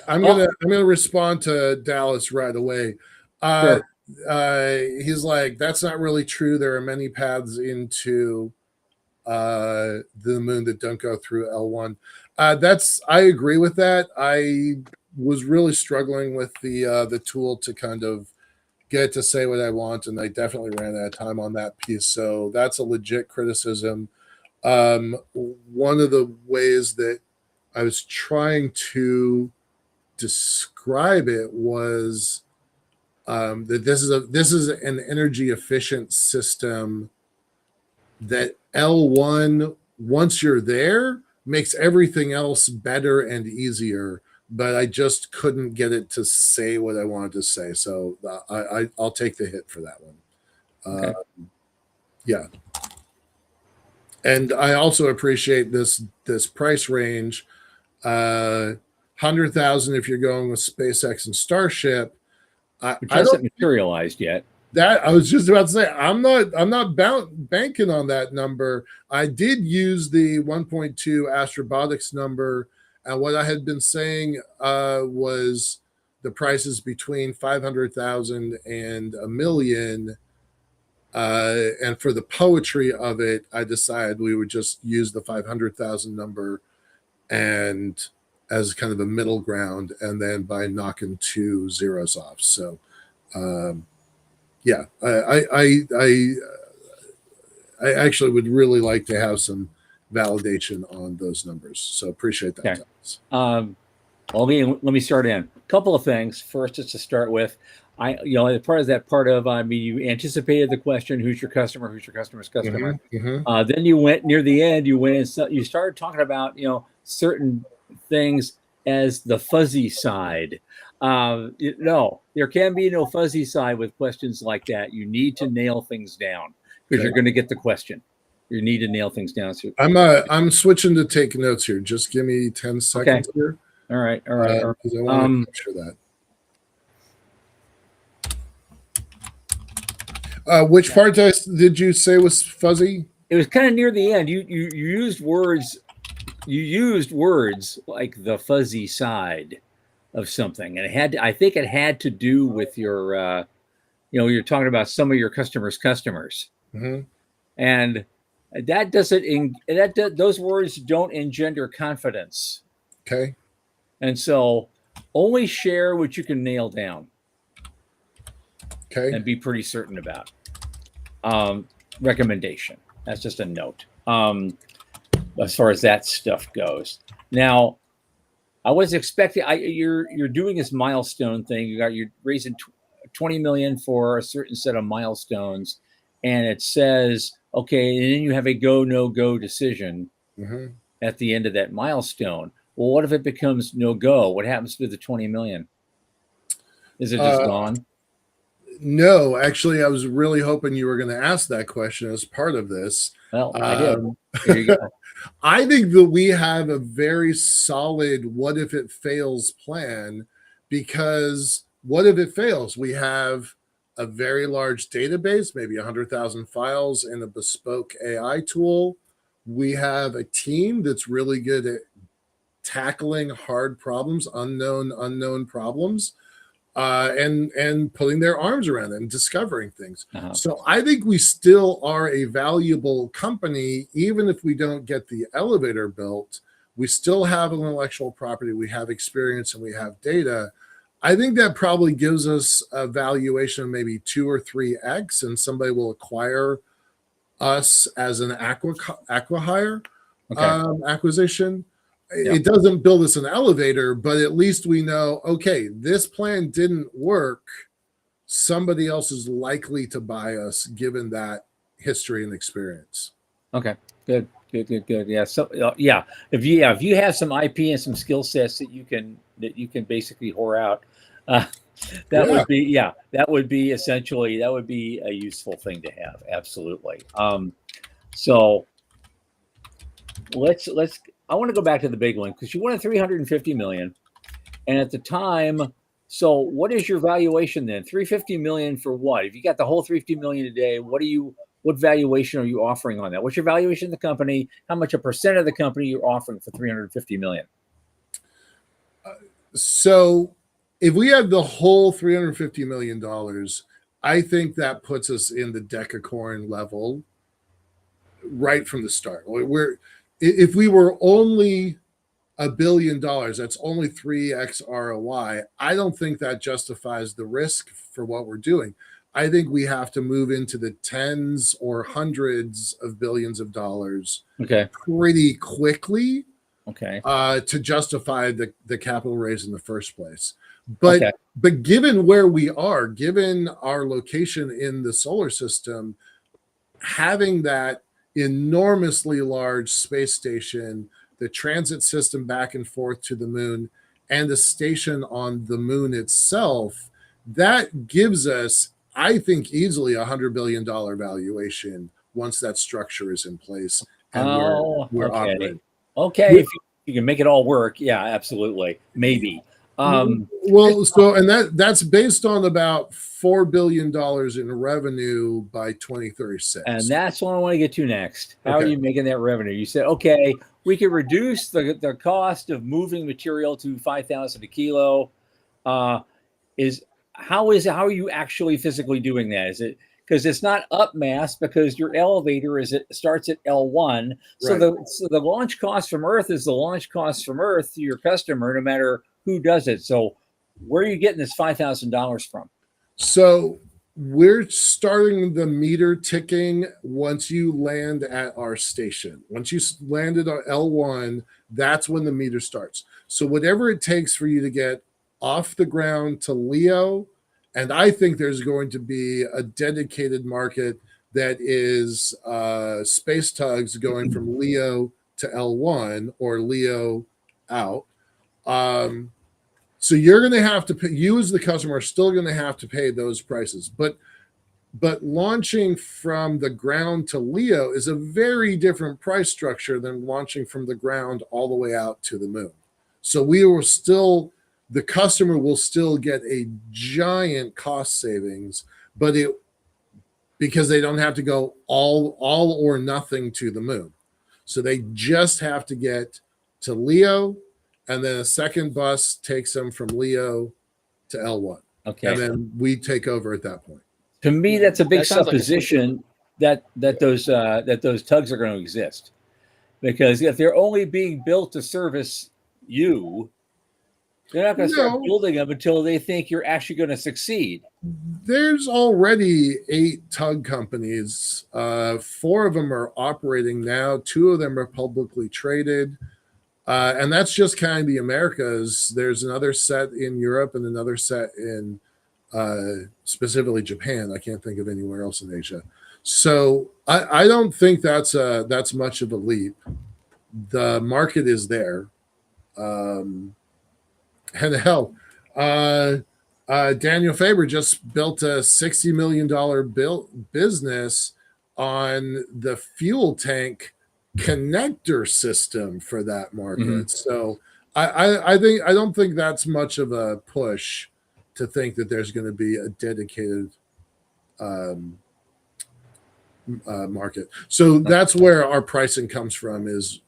I'm gonna respond to Dallas right away. Sure. He's like, that's not really true. There are many paths into the moon that don't go through L1. I agree with that. I was really struggling with the tool to kind of get it to say what I want, and I definitely ran out of time on that piece. So that's a legit criticism. One of the ways that I was trying to describe it was that this is an energy efficient system that L1, once you're there, makes everything else better and easier. But I just couldn't get it to say what I wanted to say. So I'll take the hit for that one. Okay. Yeah. And I also appreciate this price range. 100,000 if you're going with SpaceX and Starship. Which hasn't materialized yet. That I was just about to say, I'm not banking on that number. I did use the 1.2 Astrobotics number, and what I had been saying was the prices between 500,000 and $1 million. And for the poetry of it, I decided we would just use the 500,000 number and as kind of a middle ground, and then by knocking 2 zeros off. So, yeah, I actually would really like to have some validation on those numbers. So appreciate that. Okay. Let me start in. A couple of things. First, just to start with, you anticipated the question, who's your customer? Who's your customer's customer? Mm-hmm. Then you went near the end, you started talking about, certain things as the fuzzy side. No, there can be no fuzzy side with questions like that. You need to nail things down. because you're going to get the question. You need to nail things down. So I'm switching to take notes here. Just give me 10 seconds here. All right. Because I want to capture that. Which part did you say was fuzzy? It was kind of near the end. You used words. You used words like the fuzzy side of something, and it had. I think it had to do with your. You're talking about some of your customers' customers, and that doesn't. Those words don't engender confidence. Okay. And so, only share what you can nail down. Okay. And be pretty certain about. Recommendation. That's just a note. As far as that stuff goes. Now, I was expecting. You're doing this milestone thing. You're raising 20 million for a certain set of milestones, and it says okay, and then you have a go no go decision at the end of that milestone. Well, what if it becomes no go? What happens to the 20 million? Is it just gone? No, actually, I was really hoping you were going to ask that question as part of this. Well, I did. Here you go. I think that we have a very solid what if it fails plan, because what if it fails? We have a very large database, maybe 100,000 files in a bespoke AI tool. We have a team that's really good at tackling hard problems, unknown problems, and putting their arms around it and discovering things. So I think we still are a valuable company, even if we don't get the elevator built. We still have intellectual property, we have experience, and we have data. I think that probably gives us a valuation of maybe 2 or 3x, and somebody will acquire us as an acqui-hire acquisition. Yeah. It doesn't build us an elevator, but at least we know, okay, this plan didn't work. Somebody else is likely to buy us given that history and experience. Okay, good. Yeah. So if you have some IP and some skill sets that you can basically whore out, that would be a useful thing to have. Absolutely. So let's I want to go back to the big one, because you wanted 350 million, and at the time, so what is your valuation then? 350 million for what? If you got the whole 350 million today, what valuation are you offering on that? What's your valuation of the company? How much a percent of the company you're offering for 350 million? So if we had the whole $350 million, I think that puts us in the decacorn level right from the start. If we were only $1 billion, that's only 3x ROI. I don't think that justifies the risk for what we're doing. I think we have to move into the tens or hundreds of billions of dollars pretty quickly to justify the capital raise in the first place. But given where we are, given our location in the solar system, having that enormously large space station, the transit system back and forth to the moon, and the station on the moon itself, that gives us, I think, easily $100 billion valuation once that structure is in place and we're operating. Okay, if you can make it all work, yeah, absolutely, maybe. That's based on about $4 billion in revenue by 2036. And that's what I want to get to next. How are you making that revenue? You said, okay, we can reduce the cost of moving material to 5,000 a kilo. How are you actually physically doing that? Is it because it's not up mass, because your elevator starts at L1. Right. So the launch cost from Earth is the launch cost from Earth to your customer, no matter who does it. So where are you getting this $5,000 from? So we're starting the meter ticking once you land at our station. Once you landed on L1, that's when the meter starts. So whatever it takes for you to get off the ground to LEO, and I think there's going to be a dedicated market that is space tugs going from LEO to L1 or LEO out. So you're going to have to pay, you as the customer are still going to have to pay those prices. But But launching from the ground to LEO is a very different price structure than launching from the ground all the way out to the moon. So the customer will still get a giant cost savings, but because they don't have to go all or nothing to the moon. So they just have to get to LEO, and then a second bus takes them from LEO to L1. Okay. And then we take over at that point. To me, that's a big That sounds like a supposition that those tugs are going to exist, because if they're only being built to service you, they're not going to start building them until they think you're actually going to succeed. There's already 8 tug companies. 4 of them are operating now. 2 of them are publicly traded. And that's just kind of the Americas. There's another set in Europe and another set in specifically Japan. I can't think of anywhere else in Asia. So I don't think that's much of a leap. The market is there. And hell, Daniel Faber just built a $60 million business on the fuel tank connector system for that market. Mm-hmm. So I don't think that's much of a push to think that there's going to be a dedicated market. So that's where our pricing comes from, is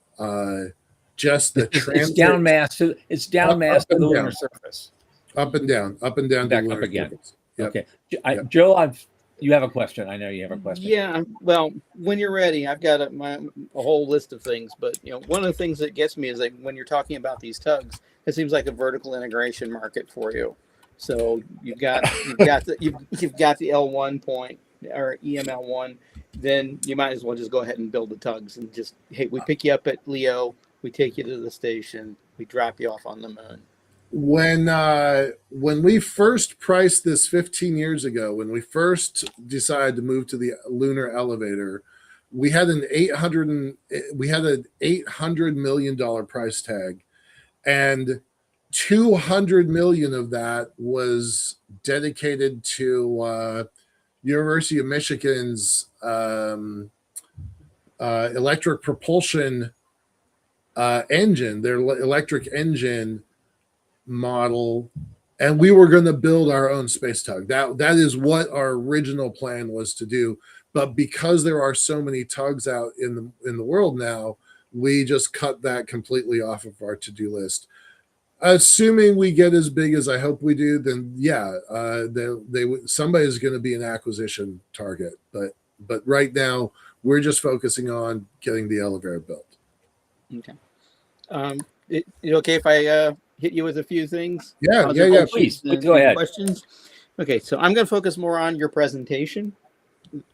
just the it's down mass to the lunar surface. Up and down. Back up again. Yep. Okay. Joe, you have a question. I know you have a question. Yeah. Well, when you're ready, I've got a whole list of things. But one of the things that gets me is that when you're talking about these tugs, it seems like a vertical integration market for you. So you've got the L1 point or EML1. Then you might as well just go ahead and build the tugs and just, hey, we pick you up at LEO, we take you to the station, we drop you off on the moon. When we first priced this 15 years ago, when we first decided to move to the lunar elevator, we had an $800 million price tag, and 200 million of that was dedicated to University of Michigan's electric propulsion engine, their electric engine model, and we were going to build our own space tug. That is what our original plan was to do. But because there are so many tugs out in the world now, we just cut that completely off of our to-do list. Assuming we get as big as I hope we do, then somebody's going to be an acquisition target. But right now, we're just focusing on getting the elevator built. Okay. It okay if I hit you with a few things? Yeah. Please go ahead. Questions. Okay, so I'm going to focus more on your presentation,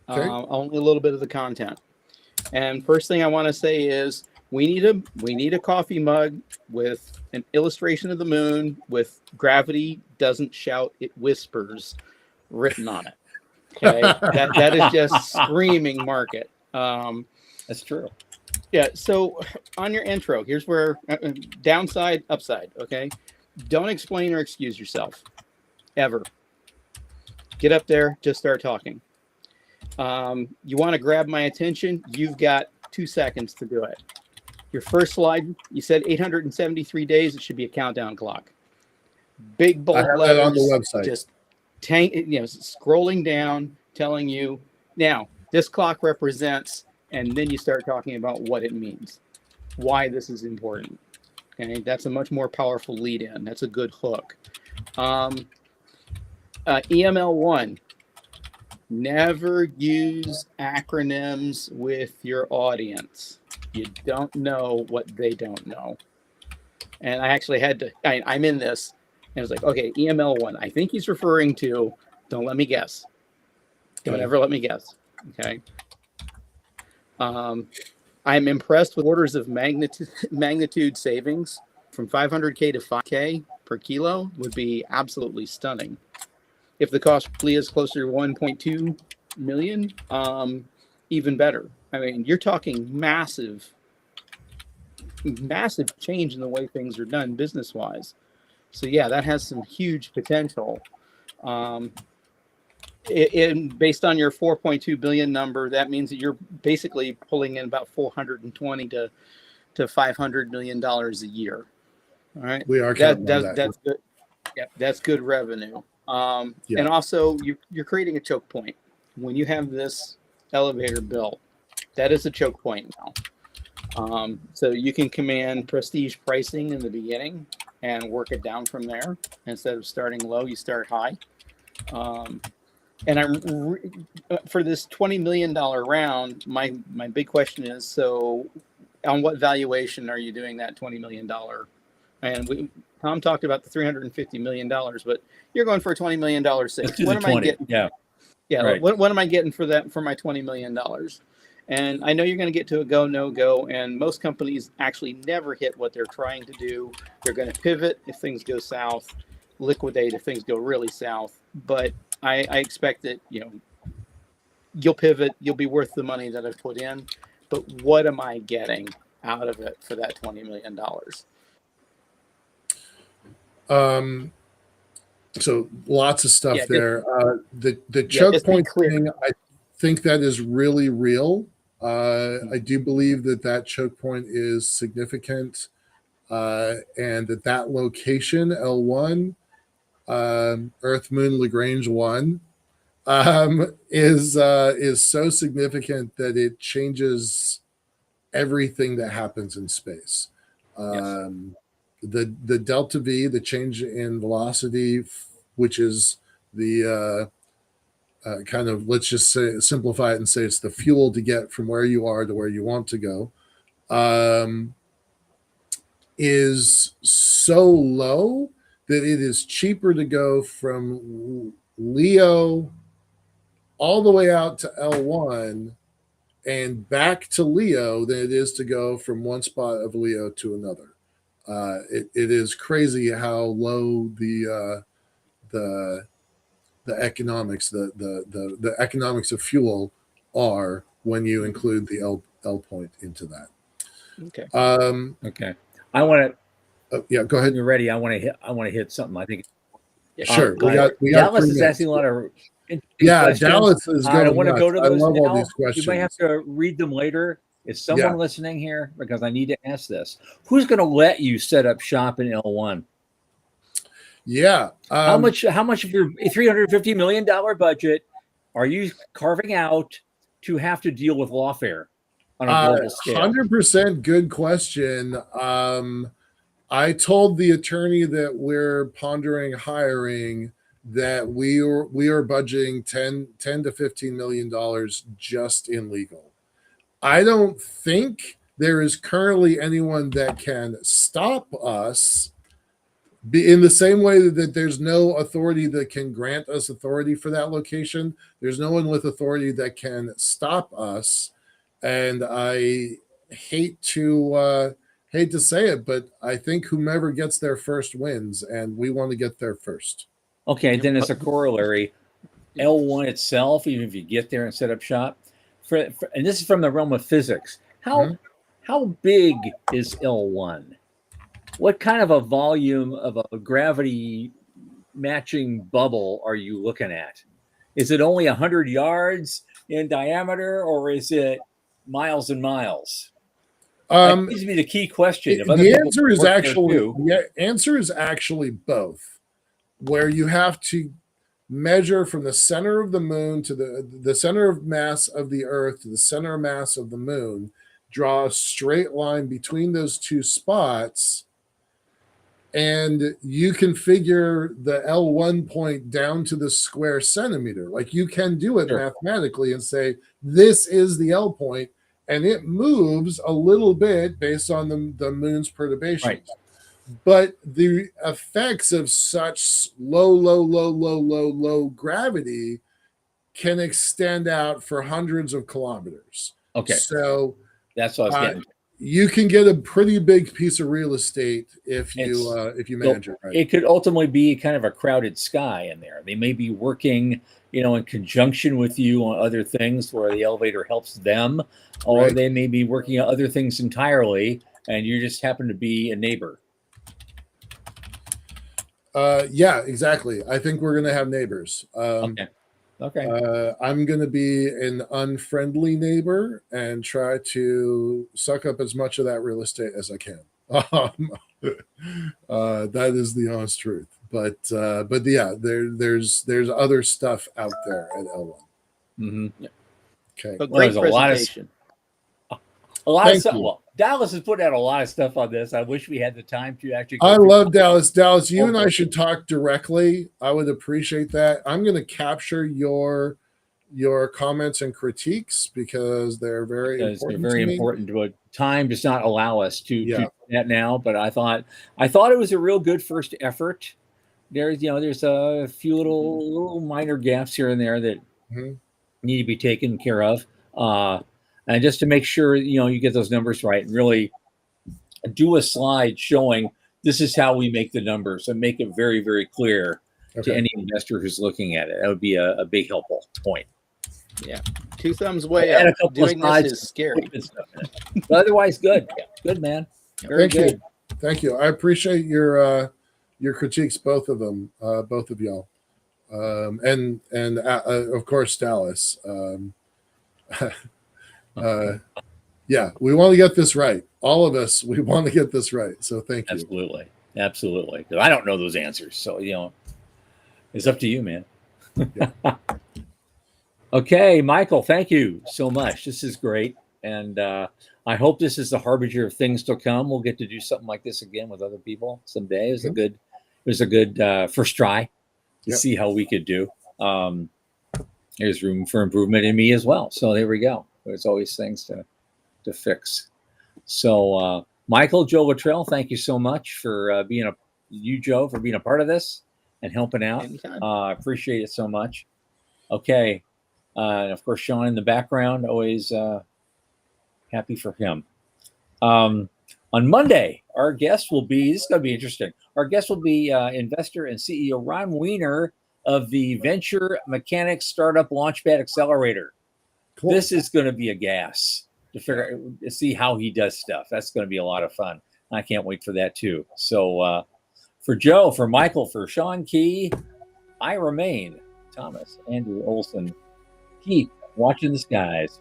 only a little bit of the content. And first thing I want to say is we need a coffee mug with an illustration of the moon with "Gravity doesn't shout, it whispers" written on it. Okay, that is just screaming market. That's true. Yeah. So on your intro, here's where downside, upside. Okay, don't explain or excuse yourself ever. Get up there, just start talking. You want to grab my attention? You've got 2 seconds to do it. Your first slide, you said 873 days. It should be a countdown clock. Big bold letters on the website. Just scrolling down, telling you now this clock represents, and then you start talking about what it means, why this is important. Okay, that's a much more powerful lead in. That's a good hook. EML1. Never use acronyms with your audience. You don't know what they don't know. And I actually had to, I'm in this, and it's like, okay, EML1. I think he's referring to, don't let me guess. Don't ever let me guess. Okay. I'm impressed with orders of magnitude savings from 500K to 5K per kilo would be absolutely stunning. If the cost is closer to 1.2 million, even better. I mean, you're talking massive change in the way things are done business-wise. So yeah, that has some huge potential. based on your 4.2 billion number, that means that you're basically pulling in about 420 to $500 million a year. All right, We are counting on that. that's good. Yeah, that's good revenue. Yeah. And also you're creating a choke point when you have this elevator built. That is a choke point now. So you can command prestige pricing in the beginning and work it down from there. Instead of starting low, you start high. And for this $20 million round, my big question is, so on what valuation are you doing that $20 million? And Tom talked about the $350 million, but you're going for a $20 million sale. What am I getting? Yeah. Yeah. Right. What am I getting for my $20 million? And I know you're going to get to a go, no go. And most companies actually never hit what they're trying to do. They're going to pivot if things go south, liquidate if things go really south. But I expect that, you'll pivot, you'll be worth the money that I've put in. But what am I getting out of it for that $20 million? So lots of stuff Yeah, there. The choke point thing, I think that is really real. I do believe that choke point is significant, and that location L1, Earth Moon Lagrange 1, is so significant that it changes everything that happens in space. Yes. The delta V, the change in velocity, which is the kind of, let's just say, simplify it and say it's the fuel to get from where you are to where you want to go, is so low that it is cheaper to go from Leo all the way out to L1 and back to Leo than it is to go from one spot of Leo to another. It is crazy how low the economics, the economics of fuel are when you include the L point into that. Okay. Okay. I want to. Yeah, go ahead. You're ready. I want to hit something. I think. Sure. We got Dallas is asking a lot of. Questions. Dallas is going. I want to go to those. I love now. all these questions. You may have to read them later. Is someone listening here? Because I need to ask this. Who's going to let you set up shop in L1? Yeah. How much of your $350 million budget are you carving out to have to deal with lawfare on a global scale? 100% good question. I told the attorney that we're pondering hiring that we are budgeting 10 to $15 million just in legal. I don't think there is currently anyone that can stop us, in the same way that there's no authority that can grant us authority for that location. There's no one with authority that can stop us. And I hate to say it, but I think whomever gets there first wins, and we want to get there first. Okay, then as a corollary, L1 itself, even if you get there and set up shop, and this is from the realm of physics, how big is L1? What kind of a volume of a gravity matching bubble are you looking at? Is it only 100 yards in diameter, or is it miles and miles? That gives me the key question. The answer is actually both, where you have to measure from the center of the moon to the center of mass of the Earth to the center of mass of the moon, draw a straight line between those two spots, and you can figure the L1 point down to the square centimeter. Like, you can do it mathematically and say, this is the L point, and it moves a little bit based on the moon's perturbations. Right. But the effects of such low gravity can extend out for hundreds of kilometers. Okay. So that's what I was getting. You can get a pretty big piece of real estate if you manage it right. It could ultimately be kind of a crowded sky in there. They may be working, in conjunction with you on other things where the elevator helps them, or they may be working on other things entirely, and you just happen to be a neighbor. Yeah, exactly. I think we're going to have neighbors. Okay. Okay. I'm going to be an unfriendly neighbor and try to suck up as much of that real estate as I can. That is the honest truth. But yeah, there's other stuff out there at L1. Mm-hmm. Okay. But Well, great there's a lot of presentation. of stuff. You. Well, Dallas has put out a lot of stuff on this. I wish we had the time to actually. I love Dallas. Dallas, you Oh, and I should talk directly. I would appreciate that. I'm going to capture your comments and critiques because they're very important. They're very to me. important. But time does not allow us to Yeah. do that now. But I thought it was a real good first effort. There's a few little minor gaps here and there that need to be taken care of, and just to make sure you get those numbers right, and really do a slide showing this is how we make the numbers and make it very, very clear to any investor who's looking at it. That would be a big helpful point. Yeah, 2 thumbs way And up. a couple Doing of slides this is scary. But otherwise, good, good man. Very good. Thank you. I appreciate your critiques, both of them, both of y'all, and of course Dallas. Yeah, we want to get this right. All of us, we want to get this right. So thank you. Absolutely. Absolutely. I don't know those answers. So, it's up to you, man. Yeah. Okay, Michael, thank you so much. This is great. And I hope this is the harbinger of things to come. We'll get to do something like this again with other people someday. It was a good first try to see how we could do. There's room for improvement in me as well. So there we go. There's always things to fix. So Michael, Joe Luttrell, thank you so much for being a part of this and helping out. Appreciate it so much. Okay. And of course, Sean in the background, always happy for him. On Monday, our guest will be, this is going to be interesting. Our guest will be investor and CEO Ron Weiner of the Venture Mechanics Startup Launchpad Accelerator. Cool. This is going to be a gas to see how he does stuff. That's going to be a lot of fun. I can't wait for that too. So for Joe, for Michael, for Sean Key, I remain Thomas Andrew Olson. Keep watching the skies.